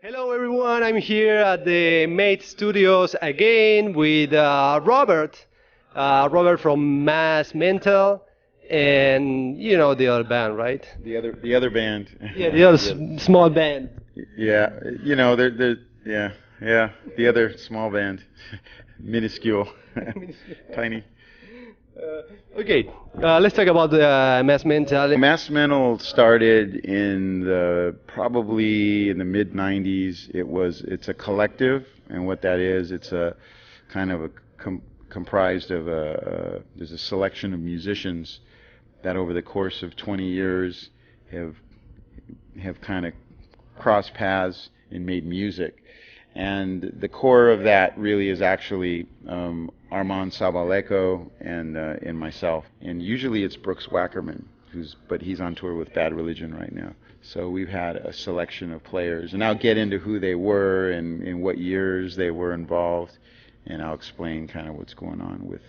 Hello everyone, I'm here at the Mate Studios again with Robert from Mass Mental, and you know the other band, right? The other band. Yeah, the other small band. Yeah, yeah, the other small band, minuscule, tiny. Let's talk about Mass Mental. Mass Mental started probably in the mid '90s. It's a collective, and what that is, it's a kind of comprised of there's a selection of musicians that over the course of 20 years have kind of crossed paths and made music. And the core of that really is actually Armand Sabaleko and myself. And usually it's Brooks Wackerman, but he's on tour with Bad Religion right now. So we've had a selection of players, and I'll get into who they were and in what years they were involved, and I'll explain kind of what's going on with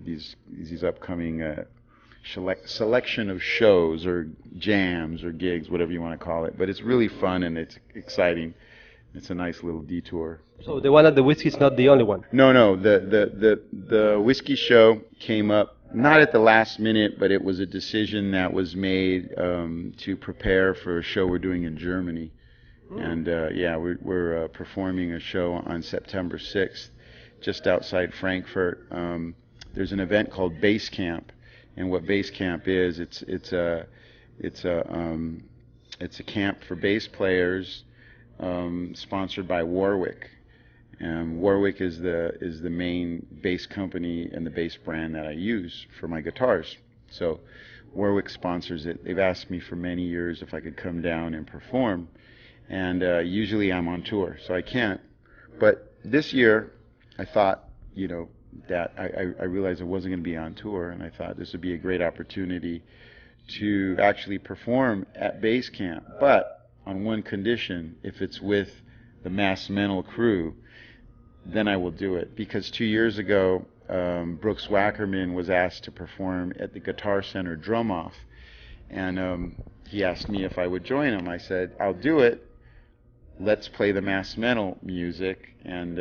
these upcoming selection of shows or jams or gigs, whatever you want to call it. But it's really fun and it's exciting. It's a nice little detour. So the one at the Whiskey is not the only one. No. The Whiskey show came up not at the last minute, but it was a decision that was made to prepare for a show we're doing in Germany. And we're performing a show on September 6th, just outside Frankfurt. There's an event called Bass Camp, and what Bass Camp is, it's a camp for bass players. Sponsored by Warwick. Warwick is the main bass company and the bass brand that I use for my guitars. So Warwick sponsors it. They've asked me for many years if I could come down and perform, and usually I'm on tour, so I can't. But this year, I thought, that I realized I wasn't going to be on tour, and I thought this would be a great opportunity to actually perform at Bass Camp, but on one condition: if it's with the Mass Mental crew, then I will do it. Because 2 years ago, Brooks Wackerman was asked to perform at the Guitar Center Drum Off, and he asked me if I would join him. I said, I'll do it. Let's play the Mass Mental music, and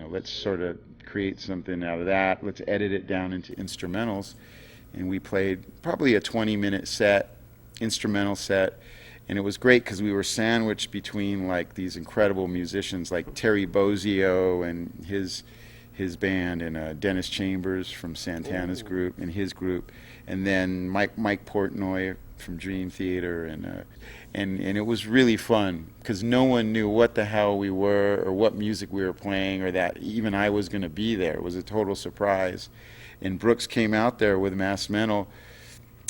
let's sort of create something out of that. Let's edit it down into instrumentals. And we played probably a 20-minute set, instrumental set. And it was great because we were sandwiched between like these incredible musicians like Terry Bozzio and his band, and Dennis Chambers from Santana's group and his group, and then Mike Portnoy from Dream Theater, and it was really fun because no one knew what the hell we were or what music we were playing or that even I was going to be there. It was a total surprise. And Brooks came out there with Mass Mental,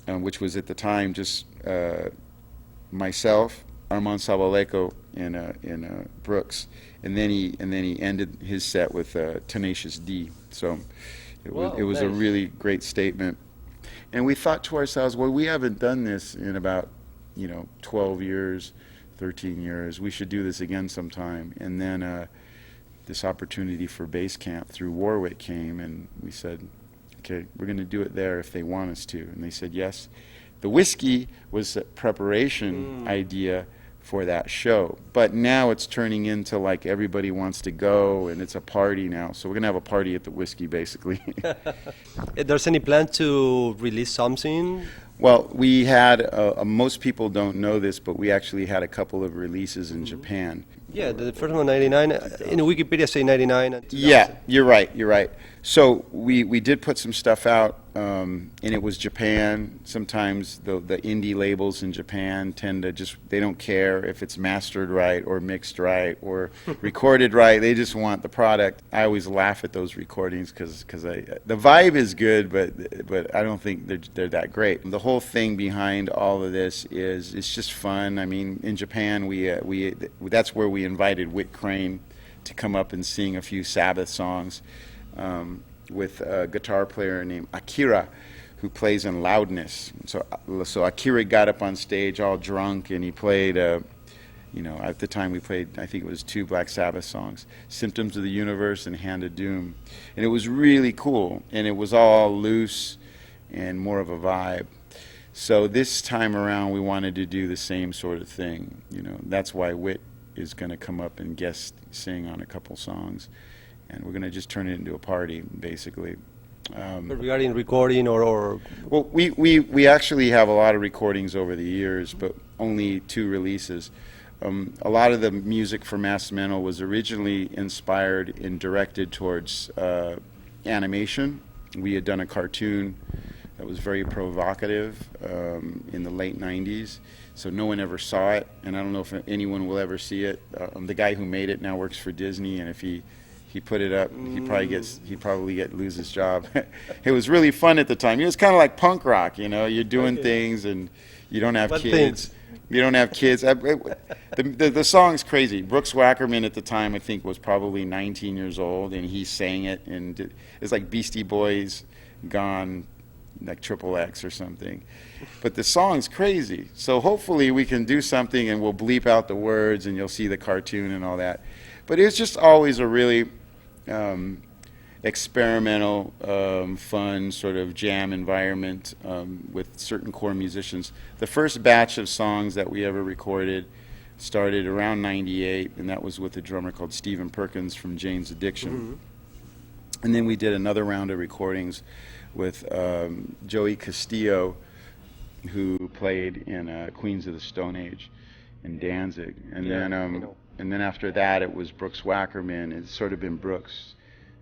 which was at the time just myself, Armand Sabaleko, and Brooks, and then he ended his set with Tenacious D. So it was nice. A really great statement. And we thought to ourselves, well, we haven't done this in about 12 years, 13 years. We should do this again sometime. And then this opportunity for Bass Camp through Warwick came, and we said, okay, we're going to do it there if they want us to. And they said yes. The Whiskey was a preparation idea for that show, but now it's turning into like everybody wants to go, and it's a party now. So we're gonna have a party at the Whiskey, basically. There's any plan to release something? Well, we had most people don't know this, but we actually had a couple of releases in Japan. Yeah, the first one 99. In Wikipedia say 99. And Yeah, you're right. So we did put some stuff out, and it was Japan. Sometimes the indie labels in Japan tend to they don't care if it's mastered right or mixed right or recorded right. They just want the product. I always laugh at those recordings because the vibe is good, but I don't think they're that great. The whole thing behind all of this is it's just fun. I mean, in Japan, that's where we invited Whit Crane to come up and sing a few Sabbath songs. With a guitar player named Akira, who plays in Loudness. So Akira got up on stage all drunk, and he played, at the time we played, I think it was 2 Black Sabbath songs, Symptoms of the Universe and Hand of Doom. And it was really cool, and it was all loose and more of a vibe. So this time around, we wanted to do the same sort of thing. That's why Whit is going to come up and guest sing on a couple songs, and we're going to just turn it into a party, basically. But regarding recording or Well, we actually have a lot of recordings over the years, but only 2 releases. A lot of the music for Mass Mental was originally inspired and directed towards animation. We had done a cartoon that was very provocative in the late 90s, so no one ever saw it, and I don't know if anyone will ever see it. The guy who made it now works for Disney, and if he put it up, he'd probably lose his job. It was really fun at the time. It was kind of like punk rock, you know. You're doing things, and you don't have kids. Things? You don't have kids. The song's crazy. Brooks Wackerman at the time, I think, was probably 19 years old, and he sang it, and it's like Beastie Boys gone like XXX or something. But the song's crazy. So hopefully we can do something, and we'll bleep out the words, and you'll see the cartoon and all that. But it's just always a really experimental, fun sort of jam environment with certain core musicians. The first batch of songs that we ever recorded started around '98, and that was with a drummer called Stephen Perkins from Jane's Addiction. And then we did another round of recordings with Joey Castillo, who played in Queens of the Stone Age in Danzig. And then after that, it was Brooks Wackerman. It's sort of been Brooks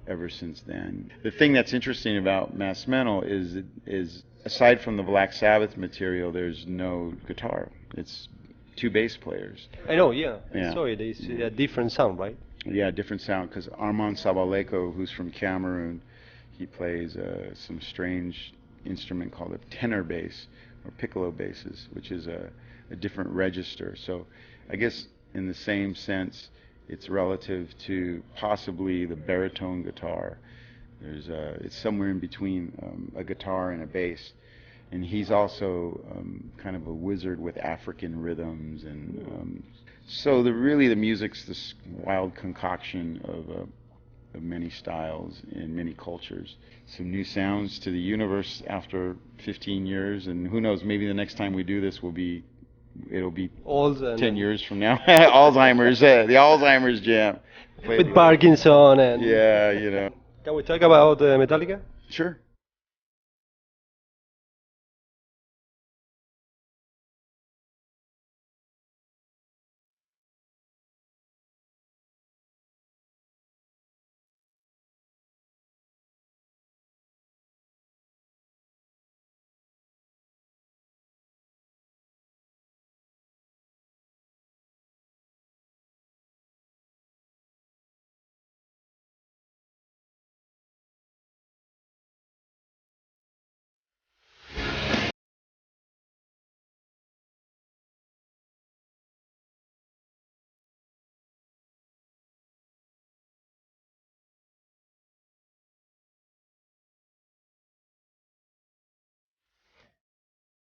ever since then. The thing that's interesting about Mass Mental is aside from the Black Sabbath material, there's no guitar. It's 2 bass players. I know, I saw it. It's a different sound, right? Yeah, different sound, because Armand Sabaleko, who's from Cameroon, he plays some strange instrument called a tenor bass, or piccolo basses, which is a different register. So I guess in the same sense, it's relative to possibly the baritone guitar. It's somewhere in between a guitar and a bass. And he's also kind of a wizard with African rhythms, and so the music's this wild concoction of many styles in many cultures. Some new sounds to the universe after 15 years, and who knows, maybe the next time we do this it'll be 10 years from now. Alzheimer's, the Alzheimer's jam. With Parkinson and... Yeah, you know. Can we talk about Metallica? Sure.